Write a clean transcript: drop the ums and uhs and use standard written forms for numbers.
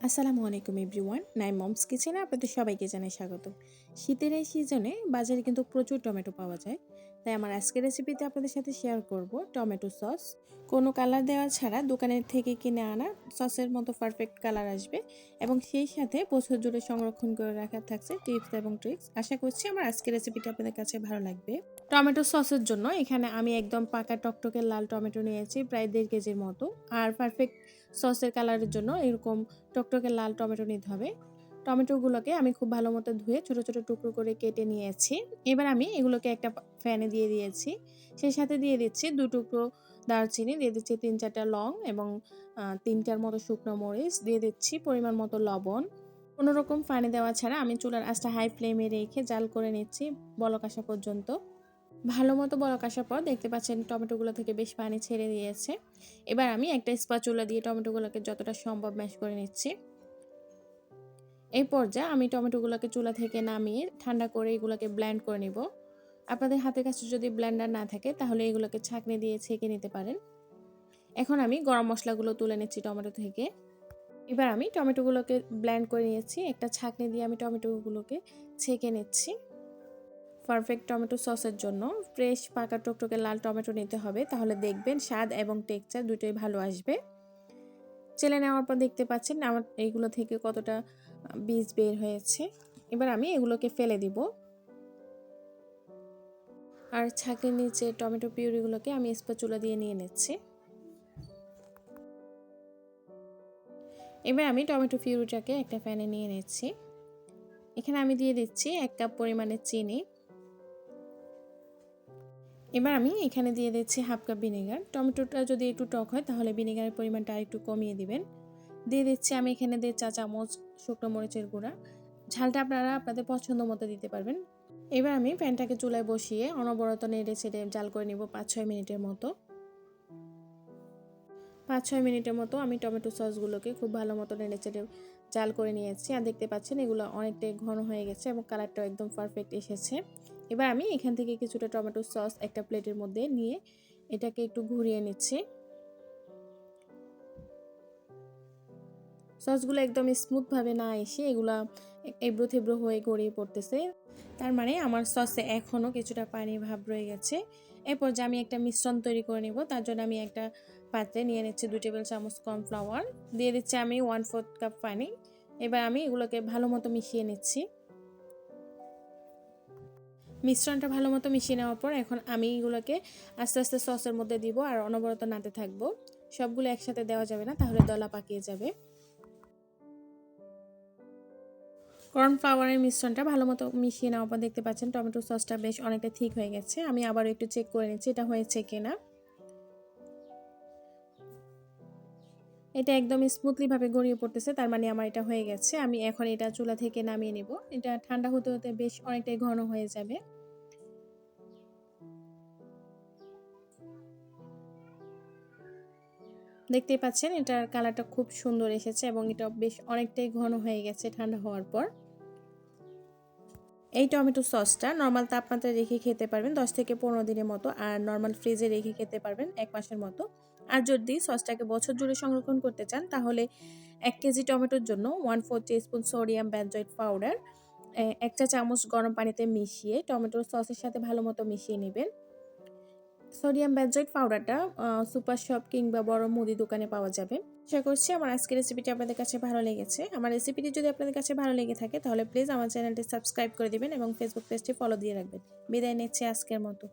আসসালামু আলাইকুম everyone, Naim moms কিচেনে আপনাদের সবাইকে জানাই স্বাগত। শীতের এই সিজনে বাজারে কিন্তু প্রচুর টমেটো পাওয়া যায়, তাই আমার আজকের রেসিপিতে আপনাদের সাথে শেয়ার করব টমেটো সস। কোনো কালার দেওয়া ছাড়া দোকানের থেকে কিনে আনা সসের মতো পারফেক্ট কালার আসবে এবং সেই সাথে বছর জুড়ে সংরক্ষণ করে রাখা থাকছে টিপস এবং ট্রিক্স। আশা করছি আমার আজকের রেসিপিটা আপনাদের কাছে ভালো লাগবে। টমেটো সসের জন্য এখানে আমি একদম পাকা টকটকে লাল টমেটো নিয়েছি প্রায় 1.5 কেজির মতো। আর পারফেক্ট সসের কালারের জন্য এরকম টকটকে লাল টমেটো নিতে হবে। টমেটোগুলোকে আমি খুব ভালো মতো ধুয়ে ছোট ছোট টুকরো করে কেটে নিয়েছি। এবার আমি এগুলোকে একটা ফ্যানে দিয়ে দিয়েছি। সেই সাথে দিয়ে দিচ্ছি 2 টুকরো দারচিনি, দিয়ে দিচ্ছি 3-4টা লং এবং 3টার মতো শুকনো মরিচ, দিয়ে দিচ্ছি পরিমাণ মতো লবণ। কোনো রকম পানি দেওয়া ছাড়া আমি চুলার আঁচটা হাই ফ্লেমে রেখে জাল করে নিচ্ছি বলক আসা পর্যন্ত। ভালো মতো বলক আসার পর দেখতে পাচ্ছেন টমেটোগুলো থেকে বেশ পানি ছেড়ে দিয়েছে। এবার আমি একটা স্প্যাচুলা দিয়ে টমেটোগুলোকে যতটা সম্ভব ম্যাশ করে নিচ্ছি। এই পর্যায়ে আমি টমেটোগুলোকে চুলা থেকে নামিয়ে ঠান্ডা করে এগুলোকে ব্লেন্ড করে নিব। আপনাদের হাতের কাছে যদি ব্লেন্ডার না থাকে তাহলে এগুলোকে ছাঁকনি দিয়ে ছেঁকে নিতে পারেন। এখন আমি গরম মশলাগুলো তুলে নিচ্ছি টমেটো থেকে। এবার আমি টমেটোগুলোকে ব্লেন্ড করে নিয়েছি, একটা ছাঁকনি দিয়ে আমি টমেটোগুলোকে ছেঁকে নিচ্ছি। পারফেক্ট টমেটো সসের জন্য ফ্রেশ পাকা টকটকে লাল টমেটো নিতে হবে, তাহলে দেখবেন স্বাদ এবং টেক্সচার দুটোই ভালো আসবে। চেলে নেওয়ার পর দেখতে পাচ্ছেন আমার এইগুলো থেকে কতটা বীজ বের হয়েছে। এবার আমি এগুলোকে ফেলে দিব। আর ছাঁকনির নিচে টমেটো পিউরিগুলোকে আমি স্প্যাচুলা দিয়ে নিয়ে নিচ্ছি। এবার আমি টমেটো পিউরিটাকে একটা প্যানে নিয়ে নিচ্ছি। এখানে আমি দিয়ে দিচ্ছি 1 কাপ পরিমাণে চিনি। এবার আমি এখানে দিয়ে দিচ্ছি 1/2 কাপ ভিনেগার। টমেটোটা যদি একটু টক হয় তাহলে ভিনেগারের পরিমাণটা আরেকটু কমিয়ে দিবেন। দিয়ে দিচ্ছি আমি এখানে 1.5 চা চামচ শুকনো মরিচের গুঁড়া। ঝালটা আপনারা আপনাদের পছন্দ মতো দিতে পারবেন। এবার আমি প্যানটাকে চুলায় বসিয়ে অনবরত নেড়ে ছেড়ে জাল করে নিব 5-6 মিনিটের মতো। 5-6 মিনিটের মতো আমি টমেটো সসগুলোকে খুব ভালো মতো নেড়ে চেড়ে জাল করে নিয়েছি। আর দেখতে পাচ্ছেন এগুলো অনেকটাই ঘন হয়ে গেছে এবং কালারটাও একদম পারফেক্ট এসেছে। এবার আমি এখান থেকে কিছুটা টমেটো সস একটা প্লেটের মধ্যে নিয়ে এটাকে একটু ঘুরিয়ে নিচ্ছি। সসগুলো একদম স্মুথভাবে না এসে এগুলা এবড়ো থেবড়ো হয়ে গড়িয়ে পড়তেছে, তার মানে আমার সসে এখনও কিছুটা পানি ভাব রয়ে গেছে। এরপর যে আমি একটা মিশ্রণ তৈরি করে নেব, তার জন্য আমি একটা পাত্রে নিয়ে নিচ্ছি 2 টেবিল চামচ কর্নফ্লাওয়ার, দিয়ে দিচ্ছি আমি 1/4 কাপ পানি। এবার আমি এগুলোকে ভালো মতো মিশিয়ে নিচ্ছি। মিশ্রণটা ভালো মতো মিশিয়ে নেওয়ার পর এখন আমি এগুলোকে আস্তে আস্তে সসের মধ্যে দিব আর অনবরত নাড়তে থাকবো। সবগুলো একসাথে দেওয়া যাবে না, তাহলে দলা পাকিয়ে যাবে। কর্নফ্লাওয়ারের মিশ্রণটা ভালো মতো মিশিয়ে নেওয়ার পর দেখতে পাচ্ছেন টমেটো সসটা বেশ অনেকটা ঠিক হয়ে গেছে। আমি আবারও একটু চেক করে নিচ্ছি এটা হয়েছে কিনা। এটা একদম স্মুথলিভাবে গড়িয়ে পড়তেছে, তার মানে আমার এটা হয়ে গেছে। আমি এখন এটা চুলা থেকে নামিয়ে নেব। এটা ঠান্ডা হতে হতে বেশ অনেকটাই ঘন হয়ে যাবে। দেখতেই পাচ্ছেন এটার কালারটা খুব সুন্দর এসেছে এবং এটা বেশ অনেকটাই ঘন হয়ে গেছে ঠান্ডা হওয়ার পর। এই টমেটো সসটা নর্মাল তাপমাত্রায় রেখে খেতে পারবেন 10 থেকে 15 দিনের মতো, আর নর্মাল ফ্রিজে রেখে খেতে পারবেন 1 মাসের মতো। আর যদি সসটাকে বছর জুড়ে সংরক্ষণ করতে চান তাহলে 1 কেজি টমেটোর জন্য 1/4 টিস্পুন সোডিয়াম বেনজয়েড পাউডার 1 চা চামচ গরম পানিতে মিশিয়ে টমেটোর সসের সাথে ভালো মতো মিশিয়ে নেবেন। সোডিয়াম বেনজয়েড পাউডারটা সুপার শপ কিংবা বড় মুদি দোকানে পাওয়া যাবে। আশা করছি আমার আজকের রেসিপিটি আপনাদের কাছে ভালো লেগেছে। আমার রেসিপিটি যদি আপনাদের কাছে ভালো লেগে থাকে তাহলে প্লিজ আমার চ্যানেলটি সাবস্ক্রাইব করে দিবেন এবং ফেসবুক পেজটি ফলো দিয়ে রাখবেন। বিদায় নিচ্ছি আজকের মতো।